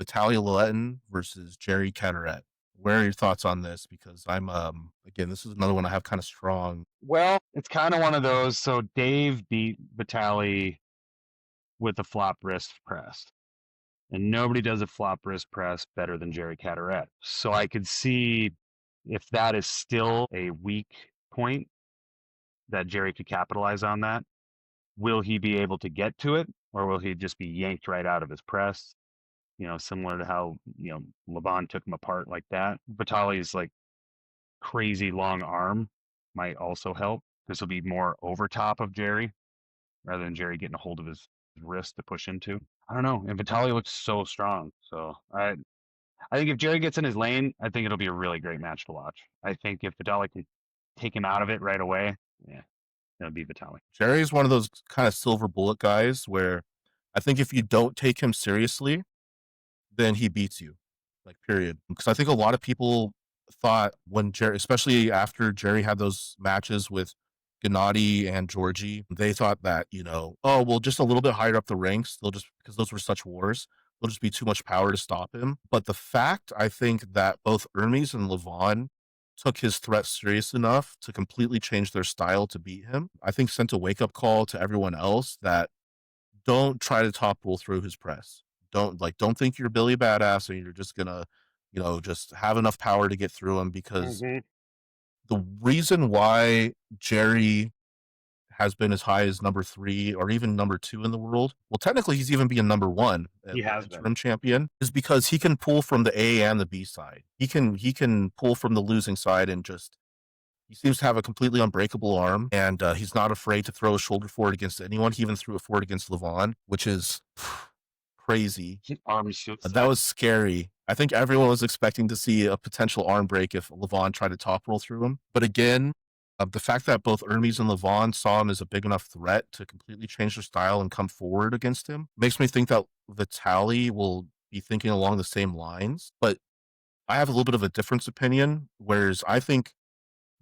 Vitaly Laletin versus Jerry Cadorette. Where are your thoughts on this? Because I'm again, this is another one I have kind of strong. Well, it's kind of one of those. So Dave beat Vitaly with a flop wrist press, and nobody does a flop wrist press better than Jerry Cadorette. So I could see if that is still a weak point that Jerry could capitalize on that. Will he be able to get to it, or will he just be yanked right out of his press? Similar to how Levan took him apart like that. Vitaly's like crazy long arm might also help. This will be more over top of Jerry rather than Jerry getting a hold of his wrist to push into. I don't know. And Vitaly looks so strong. So I think if Jerry gets in his lane, I think it'll be a really great match to watch. I think if Vitaly can take him out of it right away, yeah, it'll be Vitaly. Jerry is one of those kind of silver bullet guys where I think if you don't take him seriously, then he beats you. Like period. Because I think a lot of people thought when Jerry, especially after Jerry had those matches with Gennady and Georgie, they thought that, oh, well, just a little bit higher up the ranks, they'll just, because those were such wars, there'll just be too much power to stop him. But the fact, I think, that both Ermes and Levan took his threat serious enough to completely change their style to beat him, I think sent a wake up call to everyone else that don't try to top roll through his press. Don't think you're Billy Badass and you're just gonna, just have enough power to get through him, because Mm-hmm. the reason why Jerry has been as high as number 3 or even number 2 in the world, well, technically he's even being number 1, He the has been. interim champion, is because he can pull from the A and the B side. He can pull from the losing side and just he seems to have a completely unbreakable arm, and he's not afraid to throw a shoulder forward against anyone. He even threw it forward against Levan, which is crazy. His arm shoots That that. was scary. I think everyone was expecting to see a potential arm break if Levan tried to top roll through him. But again, the fact that both Ermes and Levan saw him as a big enough threat to completely change their style and come forward against him makes me think that Vitaly will be thinking along the same lines. But I have a little bit of a different opinion, whereas I think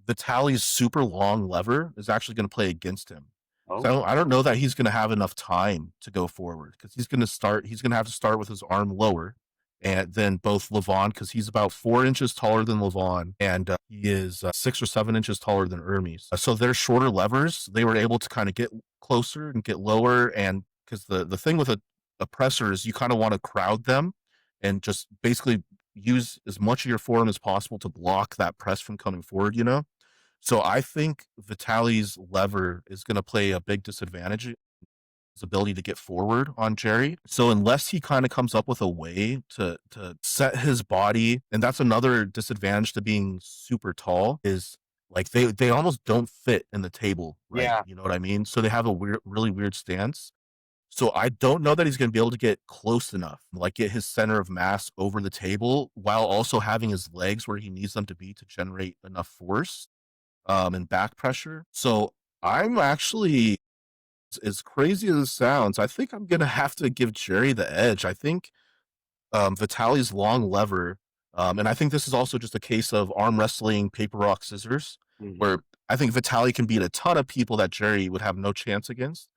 Vitaly's super long lever is actually going to play against him. Oh, So I don't know that he's going to have enough time to go forward, because he's going to have to start with his arm lower. And then both Levan, because he's about 4 inches taller than Levan, and he is 6 or 7 inches taller than Ermes. So they're shorter levers. They were able to kind of get closer and get lower. And because the thing with a presser is you kind of want to crowd them and just basically use as much of your forearm as possible to block that press from coming forward. So I think Vitaly's lever is going to play a big disadvantage, his ability to get forward on Jerry. So unless he kind of comes up with a way to set his body, and that's another disadvantage to being super tall, is like they almost don't fit in the table, right? yeah. You know what I mean? So they have a really weird stance. So I don't know that he's going to be able to get close enough, like get his center of mass over the table while also having his legs where he needs them to be to generate enough force and back pressure. So I'm actually, as crazy as it sounds, I think I'm gonna have to give Jerry the edge. I think Vitaly's long lever, and I think this is also just a case of arm wrestling, paper rock scissors, Mm-hmm. where I think Vitaly can beat a ton of people that Jerry would have no chance against.